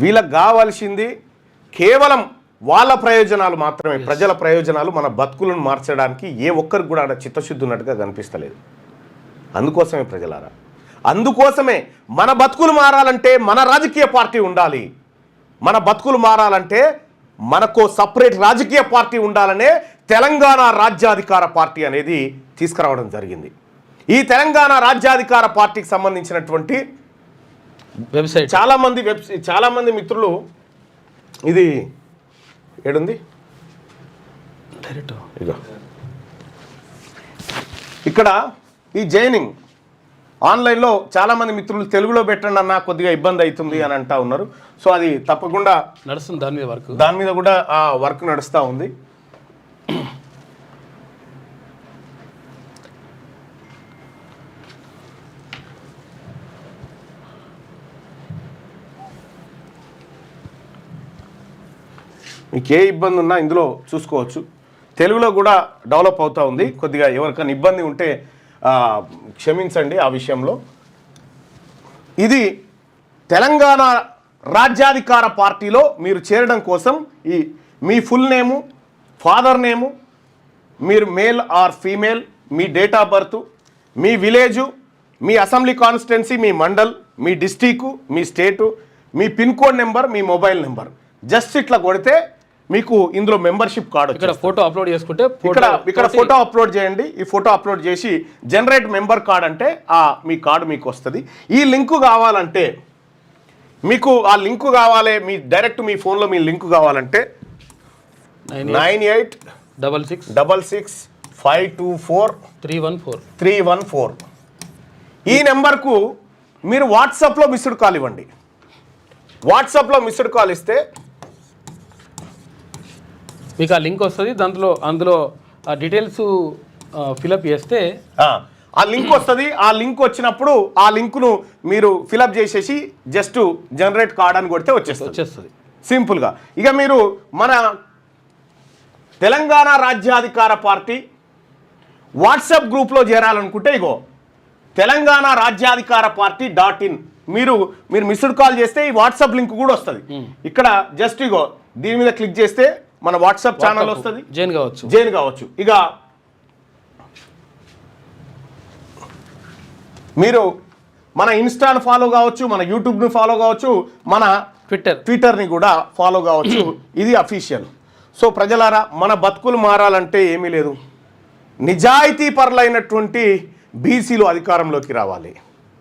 వీళ్ళకి కావాల్సింది కేవలం వాళ్ళ ప్రయోజనాలు మాత్రమే, ప్రజల ప్రయోజనాలు, మన బతుకులను మార్చడానికి ఏ ఒక్కరికి కూడా చిత్తశుద్ధి ఉన్నట్టుగా కనిపిస్తలేదు. అందుకోసమే ప్రజలారా, అందుకోసమే మన బతుకులు మారాలంటే మన రాజకీయ పార్టీ ఉండాలి. మన బతుకులు మారాలంటే మనకు సపరేట్ రాజకీయ పార్టీ ఉండాలనే తెలంగాణ రాజ్యాధికార పార్టీ అనేది తీసుకురావడం జరిగింది. ఈ తెలంగాణ రాజ్యాధికార పార్టీకి సంబంధించినటువంటి వెబ్సైట్ చాలామంది మిత్రులు ఇది ఏడుంది డైరెక్ట్ ఇక్కడ ఈ జైనింగ్ ఆన్లైన్లో చాలామంది మిత్రులు తెలుగులో పెట్టండి అన్న కొద్దిగా ఇబ్బంది అవుతుంది అని అంటా ఉన్నారు. సో అది తప్పకుండా నడుస్తుంది, దాని మీద కూడా ఆ వర్క్ నడుస్తూ ఉంది. మీకు ఏ ఇబ్బంది ఉన్నా ఇందులో చూసుకోవచ్చు. తెలుగులో కూడా డెవలప్ అవుతూ ఉంది. కొద్దిగా ఎవరికైనా ఇబ్బంది ఉంటే క్షమించండి ఆ విషయంలో. ఇది తెలంగాణ రాజ్యాధికార పార్టీలో మీరు చేరడం కోసం ఈ మీ ఫుల్ నేము, ఫాదర్ నేము, మీరు male or female, me date of birth, me village, me assembly constituency, me mandal, me district, me state, me pin code number, me mobile number just ఇట్లా కొడితే మీకు ఇందులో మెంబర్షిప్ కార్డు. ఇక్కడ photo upload చేసుకుంటే ఇక్కడ photo upload చేయండి. ఈ photo upload చేసి జనరేట్ మెంబర్ కార్డ్ అంటే మీ కార్డు మీకు వస్తుంది. ఈ లింకు కావాలంటే మీకు ఆ లింకు కావాలి, మీ డైరెక్ట్ మీ ఫోన్లో మీ లింకు కావాలంటే 98666524 ఈ నెంబర్కు మీరు వాట్సాప్లో మిస్డ్ కాల్ ఇవ్వండి. వాట్సాప్లో మిస్డ్ కాల్ ఇస్తే మీకు ఆ లింక్ వస్తుంది. అందులో ఆ డీటెయిల్స్ ఫిలప్ చేస్తే ఆ లింక్ వస్తుంది. ఆ లింక్ వచ్చినప్పుడు ఆ లింకును మీరు ఫిలప్ చేసేసి జస్ట్ జనరేట్ కార్డ్ అని కొడితే వచ్చేస్తుంది సింపుల్గా. ఇక మీరు మన తెలంగాణ రాజ్యాధికార పార్టీ వాట్సాప్ గ్రూప్లో చేరాలనుకుంటే ఇగో తెలంగాణ రాజ్యాధికార పార్టీ .in మీరు మిస్డ్ కాల్ చేస్తే ఈ వాట్సాప్ లింక్ కూడా వస్తుంది. ఇక్కడ జస్ట్ ఇగో దీని మీద క్లిక్ చేస్తే మన వాట్సాప్ ఛానల్ వస్తుంది, జాయిన్ కావచ్చు. ఇక మీరు మన ఇన్స్టాను ఫాలో కావచ్చు, మన యూట్యూబ్ని ఫాలో కావచ్చు, మన ట్విట్టర్ని కూడా ఫాలో కావచ్చు. ఇది అఫీషియల్. సో ప్రజలారా, మన బతుకులు మారాలంటే ఏమీ లేదు, నిజాయితీ పరులైనటువంటి బీసీలు అధికారంలోకి రావాలి.